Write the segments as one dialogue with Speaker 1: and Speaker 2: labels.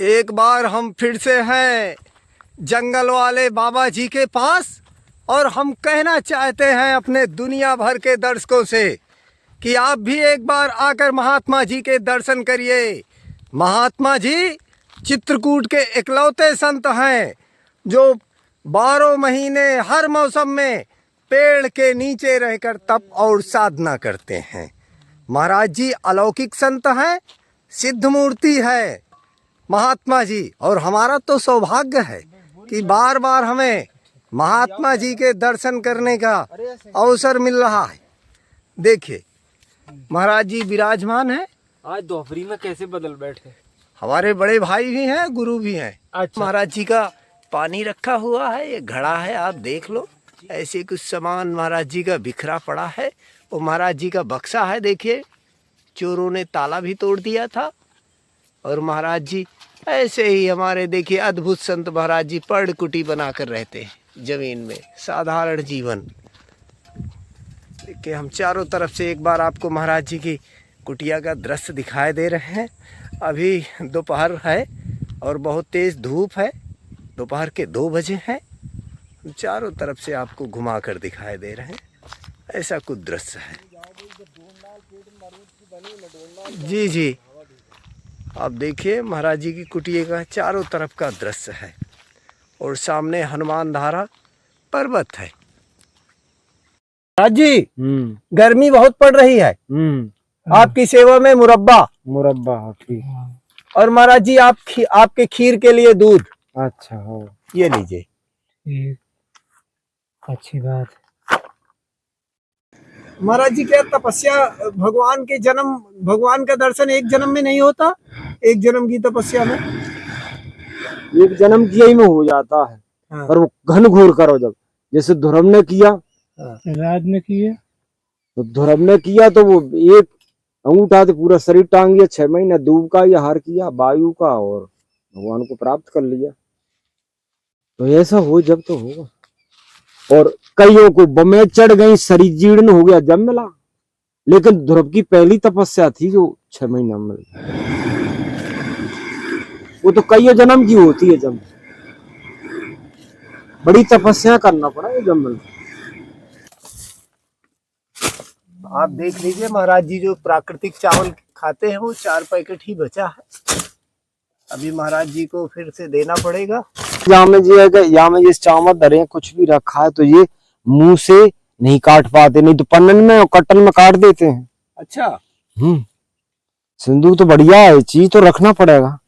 Speaker 1: एक बार हम फिर से हैं जंगल वाले बाबा जी के पास और हम कहना चाहते हैं अपने दुनिया भर के दर्शकों से कि आप भी एक बार आकर महात्मा जी के दर्शन करिए। महात्मा जी चित्रकूट के इकलौते संत हैं जो 12 महीने हर मौसम में पेड़ के नीचे रहकर तप और साधना करते हैं। महाराज जी अलौकिक संत हैं, सिद्ध मूर्ति है महात्मा जी, और हमारा तो सौभाग्य है कि बार बार हमें महात्मा जी के दर्शन करने का अवसर मिल रहा है। देखिए महाराज जी विराजमान हैं।
Speaker 2: आज दोपहरी में कैसे बदल बैठे।
Speaker 1: हमारे बड़े भाई भी हैं, गुरु भी हैं।
Speaker 2: अच्छा।
Speaker 1: महाराज जी का पानी रखा हुआ है, ये घड़ा है, आप देख लो। ऐसे कुछ सामान महाराज जी का बिखरा पड़ा है। वो महाराज जी का बक्सा है, देखिए चोरों ने ताला भी तोड़ दिया था। और महाराज जी ऐसे ही हमारे देखिए अद्भुत संत महाराज जी पर्ण कुटी बनाकर रहते हैं जमीन में, साधारण जीवन। देखिए हम चारों तरफ से एक बार आपको महाराज जी की कुटिया का दृश्य दिखाई दे रहे हैं। अभी दोपहर है और बहुत तेज़ धूप है, दोपहर के 2 बजे हैं। हम चारों तरफ से आपको घुमा कर दिखाई दे रहे हैं, ऐसा कुछ दृश्य है। जी जी आप देखिए महाराज जी की कुटिया का चारों तरफ का दृश्य है और सामने हनुमान धारा पर्वत है। महाराज जी गर्मी बहुत पड़ रही है, आपकी सेवा में मुरब्बा ठीक। और महाराज जी आपके खीर के लिए दूध।
Speaker 2: अच्छा हो,
Speaker 1: ये लीजिए।
Speaker 2: अच्छी बात।
Speaker 1: महाराज जी क्या तपस्या, भगवान का दर्शन एक जन्म में नहीं होता? एक जन्म की तपस्या में,
Speaker 2: एक जन्म किया ही में हो जाता है।
Speaker 1: हाँ।
Speaker 2: पर वो घन घोर करो, जब जैसे धुरम ने किया,
Speaker 3: राज ने किया,
Speaker 2: तो धुरम ने किया तो वो एक अंगूठा तो पूरा शरीर टांग लिया, 6 महीने दूब का या हार किया वायु का, और भगवान को प्राप्त कर लिया। तो ऐसा हो जब तो होगा। और कईयों को बमे चढ़ गई, शरीर जीर्ण हो गया जब मिला, लेकिन ध्रुव की पहली तपस्या थी जो 6 महीना में मिली। वो तो कईयों जन्म की होती है, जब बड़ी तपस्या करना पड़ा है जब मिल।
Speaker 1: आप देख लीजिए महाराज जी जो प्राकृतिक चावल खाते हैं वो 4 पैकेट ही बचा है। अभी महाराज जी को फिर से देना पड़ेगा।
Speaker 2: यहाँ में जी है, यहाँ में जिस चावल दरे कुछ भी रखा है तो ये मुंह से नहीं काट पाते, नहीं तो पन्नन में और कट्टन में काट देते हैं।
Speaker 1: अच्छा।
Speaker 2: सिंदूर तो बढ़िया है, चीज तो रखना पड़ेगा।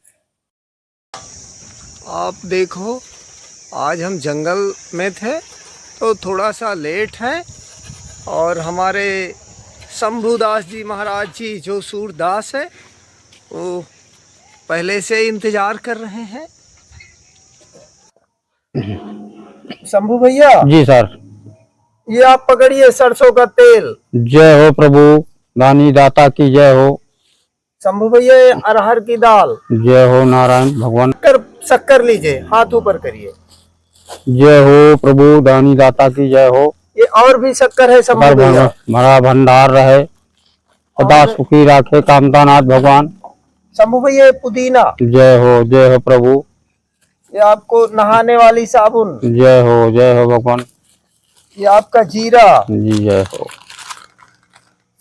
Speaker 1: आप देखो आज हम जंगल में थे तो थोड़ा सा लेट है, और हमारे शंभुदास जी महाराज जी जो सूरदास है वो पहले से इंतजार कर रहे हैं। शंभू भैया
Speaker 3: जी सर।
Speaker 1: ये आप पकड़िए सरसों का तेल।
Speaker 3: जय हो प्रभु, दानी दाता की जय हो।
Speaker 1: शंभू भैया ये अरहर की दाल।
Speaker 3: जय हो नारायण भगवान।
Speaker 1: शक्कर लीजिए, हाथ ऊपर करिए।
Speaker 3: जय हो प्रभु, दानी दाता की जय हो।
Speaker 1: ये और भी शक्कर है शंभू भैया।
Speaker 3: भरा भंडार रहे, सदा सुखी राखे कामतानाथ भगवान।
Speaker 1: शंभू भैया पुदीना।
Speaker 3: जय हो प्रभु।
Speaker 1: ये आपको नहाने वाली साबुन।
Speaker 3: जय हो भगवान।
Speaker 1: ये आपका जीरा
Speaker 3: जी जय हो।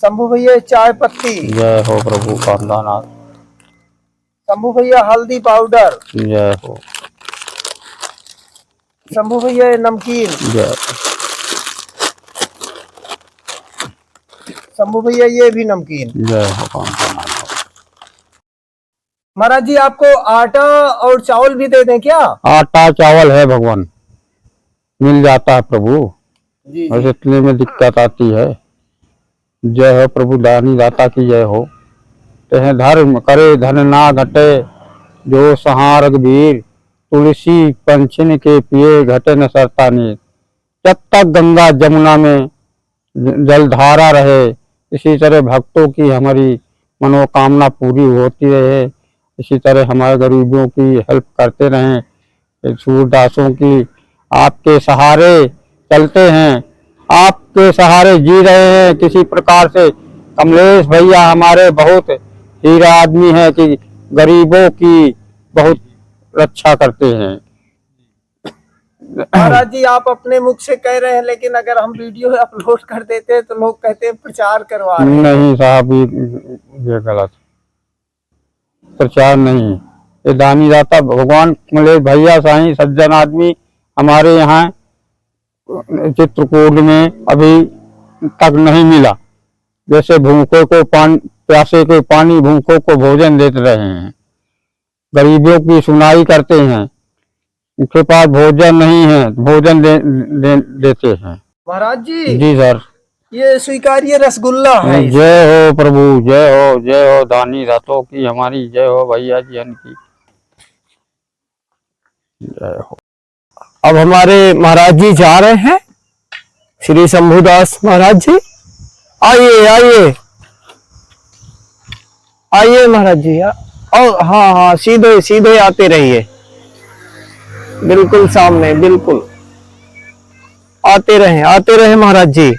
Speaker 1: शंभू भैया चाय पत्ती।
Speaker 3: जय हो प्रभु कामतानाथ।
Speaker 1: शंभू भैया हल्दी पाउडर।
Speaker 3: जय हो।
Speaker 1: शंभू भैया नमकीन।
Speaker 3: जय।
Speaker 1: शंभू भैया ये भी नमकीन।
Speaker 3: जय हो कामतानाथ।
Speaker 1: महाराज जी आपको आटा और चावल भी दे दें क्या?
Speaker 3: आटा चावल है भगवान, मिल जाता है प्रभु।
Speaker 1: जी
Speaker 3: और इतने में दिक्कत आती है। जय हो प्रभु, दानी दाता की जय हो। तेह धर्म करे धन ना घटे, जो सहार रघुवीर, तुलसी पंचन के पिए घटे न सरतानी। जब तक गंगा जमुना में जलधारा रहे, इसी तरह भक्तों की हमारी मनोकामना पूरी होती रहे। इसी तरह हमारे गरीबों की हेल्प करते रहें। सूरदासों की आपके सहारे चलते हैं, आपके सहारे जी रहे हैं किसी प्रकार से। कमलेश भैया हमारे बहुत हीरा आदमी है कि गरीबों की बहुत रक्षा करते हैं।
Speaker 1: महाराज जी आप अपने मुख से कह रहे हैं, लेकिन अगर हम वीडियो अपलोड कर देते हैं तो लोग कहते हैं प्रचार करवा रहे हैं।
Speaker 3: नहीं साहब, ये गलत प्रचार नहीं। ये दानी दाता भगवान मिले भैया साईं सज्जन आदमी हमारे यहाँ चित्रकूट में अभी तक नहीं मिला। जैसे भूखों को पानी, प्यासे को पानी, भूखों को भोजन देते रहे हैं, गरीबों की सुनाई करते हैं, उनके पास भोजन नहीं है भोजन देते हैं।
Speaker 1: महाराज जी
Speaker 3: जी सर,
Speaker 1: ये स्वीकार्य रसगुल्ला है।
Speaker 3: जय हो प्रभु, जय हो दानी दातों की हमारी जय हो, भैया जी की जय हो।
Speaker 4: अब हमारे महाराज जी जा रहे हैं, श्री शंभुदास महाराज जी। आइए आइए आइए महाराज जी। और हाँ हाँ, सीधे सीधे आते रहिए, बिल्कुल सामने, बिल्कुल आते रहे महाराज जी।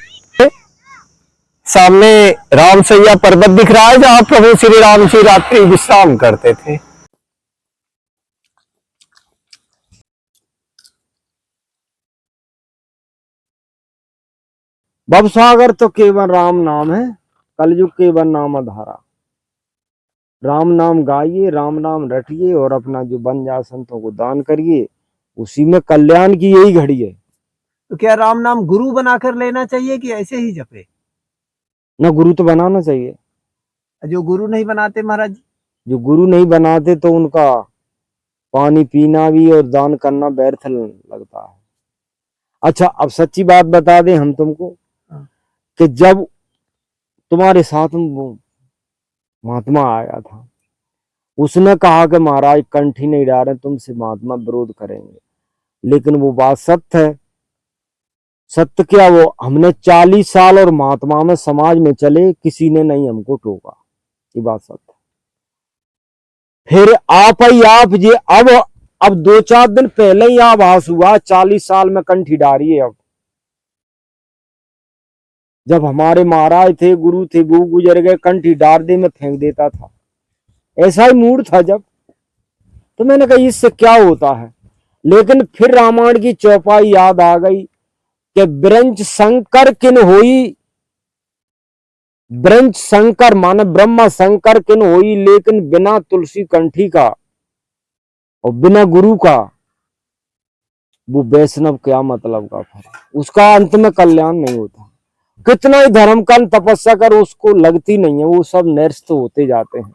Speaker 4: सामने रामसैया पर्वत दिख रहा है जहाँ प्रभु श्री राम जी रात्रि विश्राम करते थे।
Speaker 2: भवसागर तो केवल राम नाम है, कलयुग केवल नाम धारा। राम नाम गाइए, राम नाम रटिए और अपना जो बन जा संतों को दान करिए, उसी में कल्याण की यही घड़ी है।
Speaker 1: तो क्या राम नाम गुरु बनाकर लेना चाहिए कि ऐसे ही जपे?
Speaker 2: ना, गुरु तो बनाना चाहिए।
Speaker 1: जो गुरु नहीं बनाते महाराज जी?
Speaker 2: जो गुरु नहीं बनाते तो उनका पानी पीना भी और दान करना व्यर्थ लगता है। अच्छा, अब सच्ची बात बता दें हम तुमको कि जब तुम्हारे साथ में वो महात्मा आया था, उसने कहा कि महाराज कंठी नहीं डाल रहे, तुमसे महात्मा विरोध करेंगे, लेकिन वो बात सत्य है। सत्य क्या, वो हमने 40 साल और महात्मा में समाज में चले, किसी ने नहीं हमको टोका, ये बात सत्य। फिर आप ही आप जी, अब 2-4 दिन पहले ही आभास हुआ 40 साल में कंठी डारी है। अब जब हमारे महाराज थे, गुरु थे, वो गुजर गए, कंठी डार दे में फेंक देता था, ऐसा ही मूड था जब। तो मैंने कहा इससे क्या होता है, लेकिन फिर रामायण की चौपाई याद आ गई कि ब्रंच शंकर किन होई, ब्रंच शंकर माने ब्रह्मा शंकर किन होई, लेकिन बिना तुलसी कंठी का और बिना गुरु का वो वैष्णव क्या मतलब का फल, उसका अंत में कल्याण नहीं होता। कितना ही धर्म का तपस्या कर उसको लगती नहीं है, वो सब निरस्त होते जाते हैं।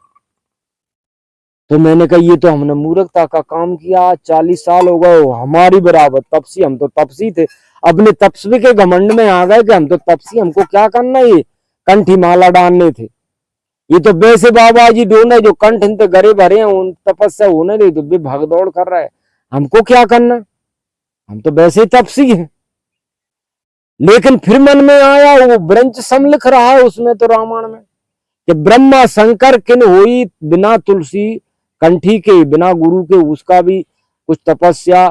Speaker 2: तो मैंने कहा ये तो हमने मूर्खता का काम किया। 40 साल हो गए हमारी बराबर तपसी, हम तो तपसी थे, अपने तपस्वी के घमंड में आ गए कि हम तो तपसी, हमको क्या करना, ये कंठी माला डालने थे। ये तो वैसे बाबा जी ढूंढे जो कंठ इन गरे भरे हैं, उन तपस्या होने दे, तो भी भागदौड़ कर रहा है, हमको क्या करना, हम तो वैसे ही तपसी हैं। लेकिन फिर मन में आया, वो ब्रंच सम लिख रहा है उसमें तो रामायण में कि ब्रह्मा शंकर किन होई, बिना तुलसी कंठी के, बिना गुरु के, उसका भी कुछ तपस्या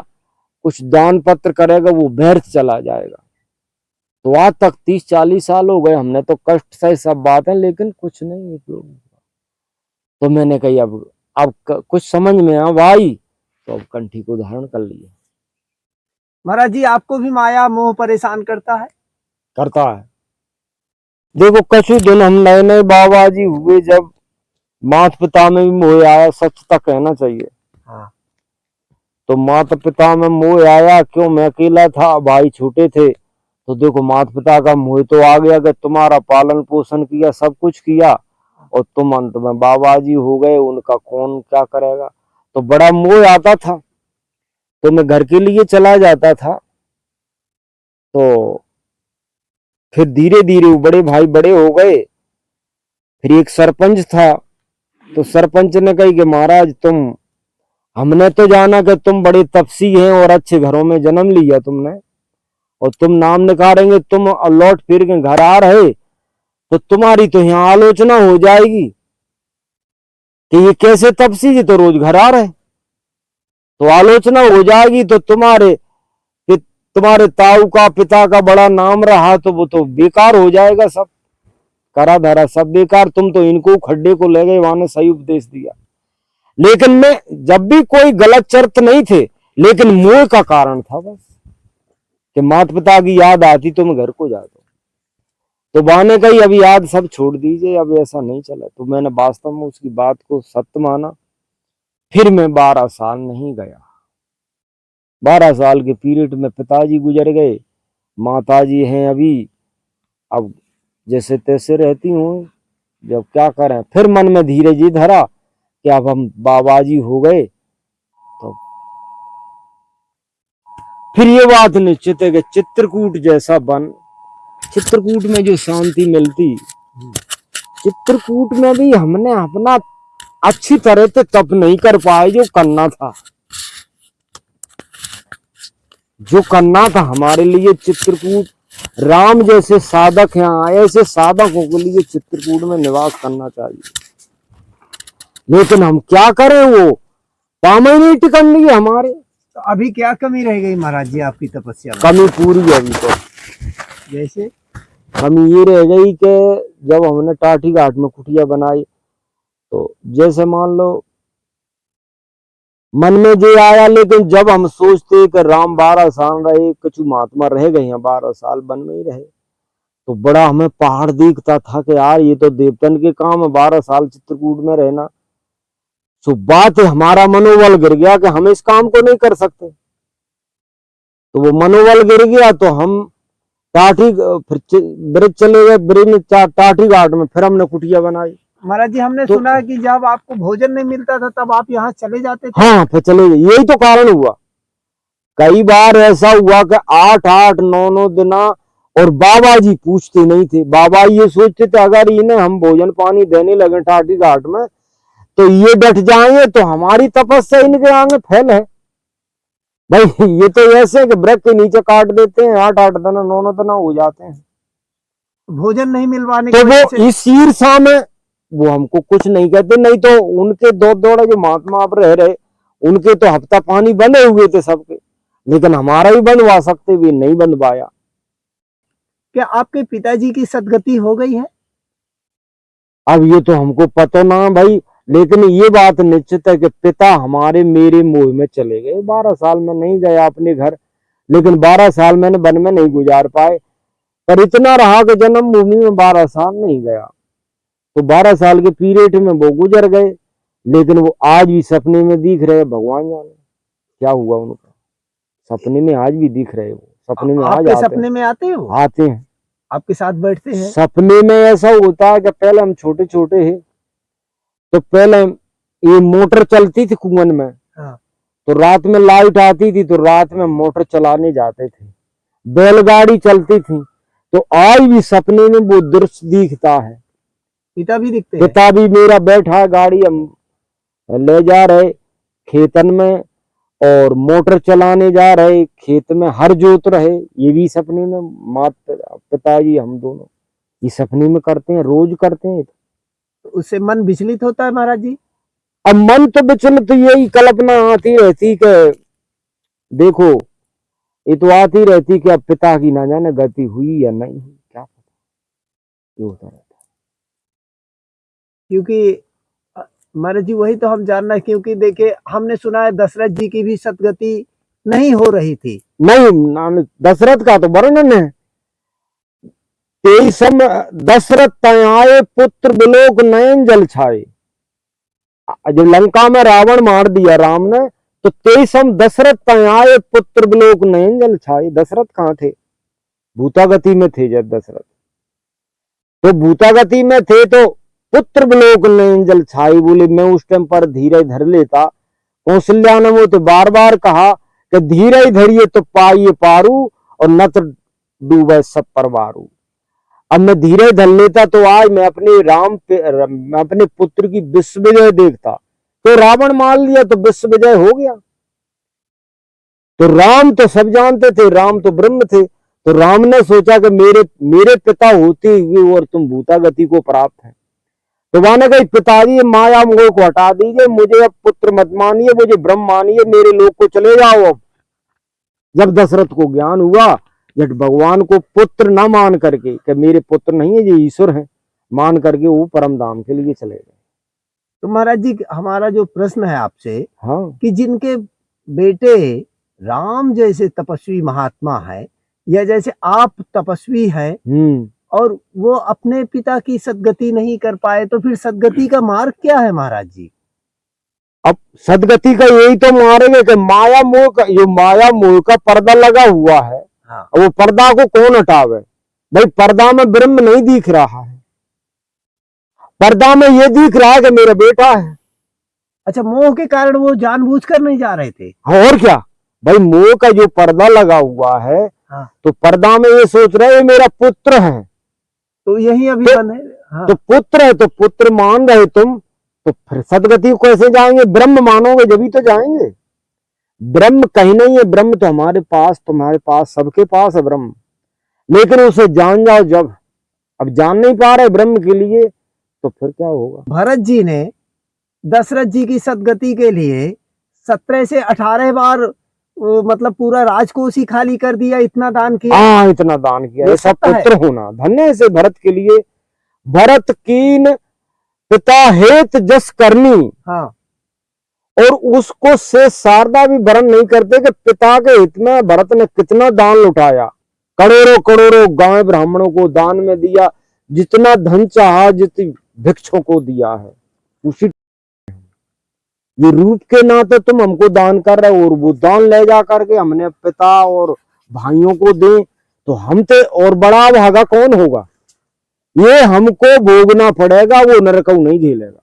Speaker 2: कुछ दान पत्र करेगा वो व्यर्थ चला जाएगा। तो आज तक 30-40 साल हो गए, हमने तो कष्ट से सब बातें, लेकिन कुछ नहीं उपयोग। तो मैंने कही अब कुछ समझ में आ भाई, तो अब कंठी को धारण कर लिया।
Speaker 1: महाराज जी आपको भी माया मोह परेशान करता है?
Speaker 2: करता है। देखो कुछ दिन हम नए नए बाबा जी हुए, जब माता पिता में भी मोह आया, सच तक कहना चाहिए।
Speaker 1: हाँ।
Speaker 2: तो माता पिता में मोह आया, क्यों, मैं अकेला था, भाई छोटे थे, तो देखो माता पिता का मोह तो आ गया कि तुम्हारा पालन पोषण किया, सब कुछ किया, और तुम अंत में बाबा जी हो गए, उनका कौन क्या करेगा। तो बड़ा मोह आता था, तो मैं घर के लिए चला जाता था। तो फिर धीरे धीरे वो बड़े भाई बड़े हो गए। फिर एक सरपंच था, तो सरपंच ने कही कि महाराज तुम, हमने तो जाना कि तुम बड़े तपसी हैं और अच्छे घरों में जन्म लिया तुमने, और तुम नाम निकालेंगे, तुम लौट फिर के घर आ रहे, तो तुम्हारी तो यहाँ आलोचना हो जाएगी कि ये कैसे तपसी जी तो रोज घर आ रहे, तो आलोचना हो जाएगी, तो तुम्हारे ताऊ का पिता का बड़ा नाम रहा, तो वो तो बेकार हो जाएगा, सब करा धरा सब बेकार, तुम तो इनको खड्डे को ले गए, वहां ने सही उपदेश दिया। लेकिन मैं जब भी कोई गलत चरित्र नहीं थे, लेकिन मोह का कारण था बस कि माता पिता की याद आती तो मैं घर को जाता। तो बा ने कही अब याद सब छोड़ दीजिए, अब ऐसा नहीं चला। तो मैंने वास्तव में उसकी बात को सत्य माना। फिर मैं 12 साल नहीं गया। 12 साल के पीरियड में पिताजी गुजर गए, माताजी हैं अभी, अब जैसे तैसे रहती हूँ। जब क्या करें, फिर मन में धीरे जी धरा कि अब हम बाबाजी हो गए तो फिर ये बात निश्चित है कि चित्रकूट जैसा वन, चित्रकूट में जो शांति मिलती, चित्रकूट में भी हमने अपना अच्छी तरह से तप नहीं कर पाए जो करना था। जो करना था हमारे लिए चित्रकूट, राम जैसे साधक हैं, ऐसे साधकों के लिए चित्रकूट में निवास करना चाहिए। लेकिन हम क्या करें, वो पामई नहीं टिकन लिए हमारे।
Speaker 1: तो अभी क्या कमी रह गई महाराज जी आपकी तपस्या में?
Speaker 2: कमी पूरी है अभी तो।
Speaker 1: जैसे
Speaker 2: कमी ये रह गई कि जब हमने टाटी घाट में कुटिया बनाई, तो जैसे मान लो मन में जो आया, लेकिन जब हम सोचते कि राम 12 साल रहे, कछु महात्मा रह गए हैं 12 साल वन में ही रहे, तो बड़ा हमें पहाड़ दिखता था कि यार ये तो देवतन के काम है 12 साल चित्रकूट में रहना। सो बात है, हमारा मनोबल गिर गया कि हम इस काम को नहीं कर सकते। तो वो मनोबल गिर गया तो हम टाटी फिर ब्रिज चले गए, ब्रिज में टाटी घाट में फिर हमने कुटिया बनाई।
Speaker 1: महाराज जी हमने
Speaker 2: तो-
Speaker 1: सुना है कि जब आपको भोजन नहीं मिलता था तब आप यहाँ चले जाते थे।
Speaker 2: हाँ, फिर चले गए। यही तो कारण हुआ। कई बार ऐसा हुआ कि 8-8, 9-9 दिन और बाबा जी पूछते नहीं थे। बाबा ये सोचते थे अगर इन्हें हम भोजन पानी देने लगे टाटी घाट में तो ये डट जाएंगे, तो हमारी तपस्या इनके आगे फैल है। भाई ये तो ऐसे कि ब्रेक के नीचे काट देते हैं, 8-8 दिन 9-9 दिन हो जाते हैं।
Speaker 1: भोजन नहीं मिलवाने
Speaker 2: तो
Speaker 1: की वजह
Speaker 2: वो
Speaker 1: से
Speaker 2: इस ईर्षा में वो हमको कुछ नहीं कहते। नहीं तो उनके दो दौड़े जो महात्मा आप रह रहे, उनके तो हफ्ता पानी बने हुए थे सबके, लेकिन हमारा ही बनवा सकते, भी नहीं बनवाया।
Speaker 1: क्या आपके पिताजी की सदगति हो गई है?
Speaker 2: अब ये तो हमको पता ना भाई, लेकिन ये बात निश्चित है कि पिता हमारे मेरे मोह में चले गए। 12 साल में नहीं गया अपने घर, लेकिन 12 साल मैंने वन में नहीं गुजार पाए। पर इतना रहा कि जन्मभूमि में 12 साल नहीं गया। तो 12 साल के पीरियड में वो गुजर गए, लेकिन वो आज भी सपने में दिख रहे। भगवान जाने क्या हुआ उनका, सपने में आज भी दिख रहे। वो सपने में आज
Speaker 1: आपके
Speaker 2: आते
Speaker 1: सपने में आते हो?
Speaker 2: आते हैं,
Speaker 1: आपके साथ बैठते हैं?
Speaker 2: सपने में ऐसा होता है कि पहले हम छोटे छोटे हैं, तो पहले ये मोटर चलती थी कुआं में।
Speaker 1: हाँ।
Speaker 2: तो रात में लाइट आती थी, तो रात में मोटर चलाने जाते थे। बैलगाड़ी चलती थी, तो आज भी सपने में वो दृश्य दिखता है।
Speaker 1: पिता भी दिखते हैं?
Speaker 2: पिता भी मेरा बैठा है, गाड़ी हम ले जा रहे खेतन में, और मोटर चलाने जा रहे खेत में, हर जोत रहे, ये भी सपने में। माता पिताजी हम दोनों ये सपने में करते हैं, रोज करते हैं।
Speaker 1: तो उससे मन विचलित होता है महाराज जी?
Speaker 2: अब मन तो विचलित, तो यही कल्पना आती रहती कि देखो, ये तो आती रहती कि अब पिता की ना जाने गति हुई या नहीं हुई, क्या पता, ये होता रहता।
Speaker 1: क्योंकि महाराज जी वही तो हम जानना है, क्योंकि देखिए हमने सुना है दशरथ जी की भी सदगति नहीं हो रही थी।
Speaker 2: नहीं, दशरथ का तो वर्णन है, 23 दशरथ तय आए पुत्र बिलोक नयन जल छाए। जब लंका में रावण मार दिया राम ने, तो 23 दशरथ तय आए पुत्र बिलोक नयन जल छाए। दशरथ कहाँ थे? भूतागति में थे। जब दशरथ तो भूतागति में थे, तो पुत्र बिलोक नयन जल छाई बोले, मैं उस टाइम पर धीरे धर लेता। कौशल्या ने वो तो बार बार कहा कि धीरे धरिए तो पाइए पारू, और न तो डूबे सब परवारू। अब मैं धीरे धर लेता तो आज मैं अपने राम पे, मैं अपने पुत्र की विश्व विजय देखता। तो रावण मार लिया तो विश्व विजय हो गया। तो राम तो सब जानते थे, राम तो ब्रह्म थे। तो राम ने सोचा कि मेरे पिता होते हुए और तुम भूतागति को प्राप्त है। तो वहां ने कही, पिताजी माया मोह को हटा दीजिए, मुझे अब पुत्र मत मानिए, मुझे ब्रह्म मानिए, मेरे लोक को चले जाओ। अब जब दशरथ को ज्ञान हुआ, जब भगवान को पुत्र न मान करके कि मेरे पुत्र नहीं है, ये ईश्वर है मान करके, वो परम धाम के लिए चले गए।
Speaker 1: तो महाराज जी हमारा जो प्रश्न है आपसे
Speaker 2: हाँ
Speaker 1: कि जिनके बेटे राम जैसे तपस्वी महात्मा है या जैसे आप तपस्वी हैं और वो अपने पिता की सद्गति नहीं कर पाए तो फिर सद्गति का मार्ग क्या है महाराज जी?
Speaker 2: अब सदगति का यही तो मारेंगे कि माया मोह का, जो माया मोह का पर्दा लगा हुआ है,
Speaker 1: हाँ।
Speaker 2: वो पर्दा को कौन हटावे? भाई पर्दा में ब्रह्म नहीं दिख रहा है, पर्दा में ये दिख रहा है कि मेरा बेटा है।
Speaker 1: अच्छा, मोह के कारण वो जानबूझकर नहीं जा रहे थे?
Speaker 2: और क्या भाई, मोह का जो पर्दा लगा हुआ है,
Speaker 1: हाँ।
Speaker 2: तो पर्दा में ये सोच रहे हैं मेरा पुत्र है,
Speaker 1: तो यही अभिमान है। हाँ।
Speaker 2: तो पुत्र है तो पुत्र मान रहे तुम, तो फिर सदगति को कैसे जाएंगे? ब्रह्म मानोगे जब तो जाएंगे। ब्रह्म कहीं नहीं है, ब्रह्म तो हमारे पास, तुम्हारे पास, सबके पास है ब्रह्म, लेकिन उसे जान जाओ जब। अब जान नहीं पा रहे ब्रह्म के लिए, तो फिर क्या होगा?
Speaker 1: भरत जी ने दशरथ जी की सद्गति के लिए 17 से 18 बार मतलब पूरा राजकोष ही खाली कर दिया, इतना दान किया।
Speaker 2: हाँ, इतना दान किया। ऐसा पुत्र होना धन्य है से भरत के लिए। भरत कीन पिता हेत जस करनी।
Speaker 1: हाँ।
Speaker 2: और उसको से शारदा भी वर्ण नहीं करते कि पिता के हित में भरत ने कितना दान लुटाया। करोड़ों करोड़ों गाय ब्राह्मणों को दान में दिया, जितना धन चाहा जितनी भिक्षुओं को दिया है। उसी ये रूप के नाते तुम हमको दान कर रहे हो, और वो दान ले जा करके हमने पिता और भाइयों को दे, तो हम तो और बड़ा भागा कौन होगा? ये हमको भोगना पड़ेगा, वो नरक नहीं झेलेगा।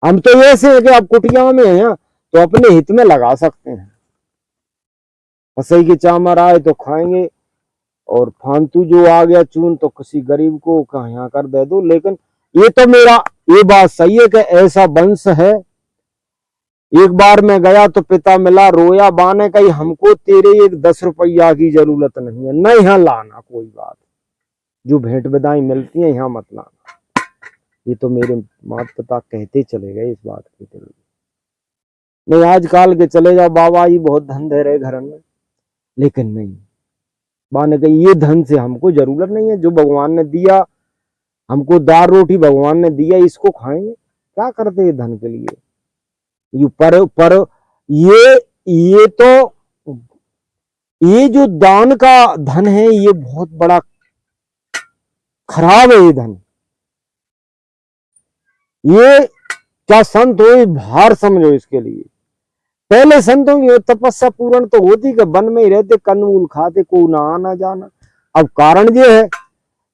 Speaker 2: हम तो ऐसे है कि आप कुटिया में हैं तो अपने हित में लगा सकते हैं, फसई के चामर आए तो खाएंगे, और फालतू जो आ गया चून तो किसी गरीब को कहाँ कर दे दो। लेकिन ये तो मेरा ये बात सही है कि ऐसा वंश है। एक बार मैं गया तो पिता मिला, रोया बाने का, हमको तेरे एक 10 रुपया की जरूरत नहीं है, न यहाँ लाना कोई बात, जो भेंट बधाई मिलती है यहाँ मत लाना। ये तो मेरे माता पिता कहते चले गए इस बात के दिल में। नहीं आजकल के चले जाओ बाबा जी बहुत धन दे रहे घर में, लेकिन नहीं, बाने का ये धन से हमको जरूरत नहीं है। जो भगवान ने दिया हमको, दाल रोटी भगवान ने दिया, इसको खाएंगे। क्या करते ये धन के लिए? ये पर ये तो ये जो दान का धन है, ये बहुत बड़ा खराब है ये धन। ये क्या संत हो भार समझो इसके लिए। पहले संतों की तपस्या पूर्ण तो होती कि वन में ही रहते, कंदमूल खाते, को ना आना जाना। अब कारण ये है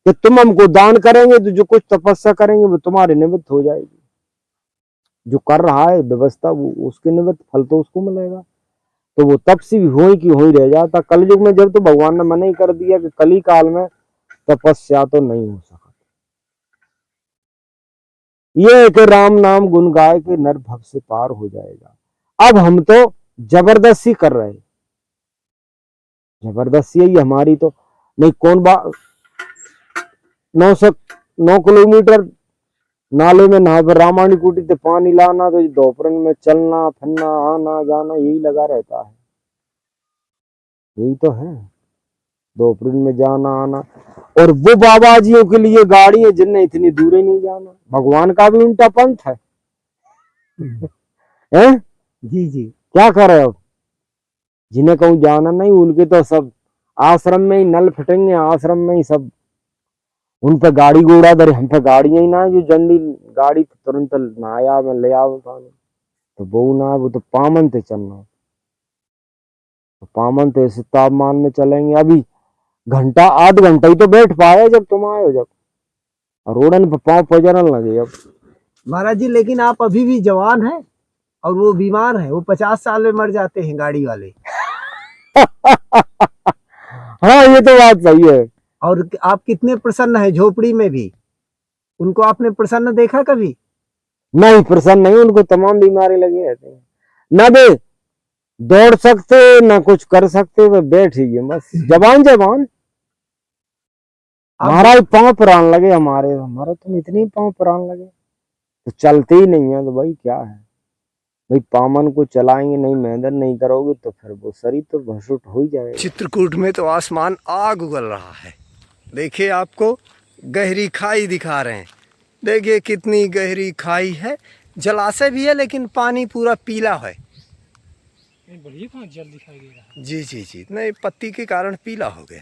Speaker 2: कि तुम हमको दान करेंगे तो जो कुछ तपस्या करेंगे वो तुम्हारे निमित्त हो जाएगी। जो कर रहा है व्यवस्था, वो उसके निमित्त फल तो उसको मिलेगा। तो वो तप से हो ही रह जाता। कलयुग में जब तो भगवान ने मना ही कर दिया कि कली काल में तपस्या तो नहीं हो सकती। ये कि राम नाम गुण गाय के नर भव से पार हो जाएगा। अब हम तो जबरदस्ती कर रहे, जबरदस्ती ही हमारी तो नहीं। कौन 9 किलोमीटर नाले में नहा पर रामायणी कुटी से पानी लाना, तो दोपहर में चलना फिरना आना जाना यही लगा रहता है। यही तो है, दोपहर में जाना आना। और वो बाबा जियों के लिए गाड़ी है जिनने इतनी दूर ही नहीं जाना। भगवान का भी उल्टा पंथ है। हैं?
Speaker 1: जी जी।
Speaker 2: क्या करे अब? जिन्हें कहूँ जाना नहीं, उनके तो सब आश्रम में ही नल फिटेंगे, आश्रम में ही सब। उन पे गाड़ी घोड़ा धरे, हम पे गाड़ियां ही ना है जो जल्दी गाड़ी तुरंत नहाया में ले आओ पानी। तो वो ना, वो तो पामन से चलना, तो पामन से ऐसे तापमान में चलेंगे। अभी घंटा आध घंटा ही तो बैठ पाए जब तुम आए हो, जब रोडन पे पाँव पजरन लगे। अब
Speaker 1: महाराज जी लेकिन आप अभी भी जवान हैं और वो बीमार है, वो 50 साल में मर जाते हैं गाड़ी वाले।
Speaker 2: हाँ ये तो बात सही है।
Speaker 1: और आप कितने प्रसन्न हैं झोपड़ी में भी, उनको आपने प्रसन्न देखा कभी?
Speaker 2: नहीं प्रसन्न नहीं, उनको तमाम बीमारी लगी रहती है। न वे दौड़ सकते न कुछ कर सकते, वे बैठ ही है बस। जवान जवान हमारा पांव प्राण लगे, हमारा तो इतनी पांव प्राण लगे तो चलते ही नहीं है। तो भाई क्या है भाई, पामन को चलाएंगे नहीं, मेहनत नहीं करोगे तो फिर वो शरीर तो भसुट हो ही जाएगा।
Speaker 1: चित्रकूट में तो आसमान आग उगल रहा है। देखिए आपको गहरी खाई दिखा रहे हैं, देखिए कितनी गहरी खाई है, जलाशय भी है लेकिन पानी पूरा पीला है।
Speaker 5: बढ़िया कहाँ जल दिखाई दे रहा है।
Speaker 1: जी जी जी, नहीं पत्ती के कारण पीला हो गया।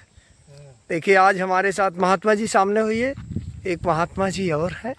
Speaker 1: देखिए आज हमारे साथ महात्मा जी सामने हुई है, एक महात्मा जी और है।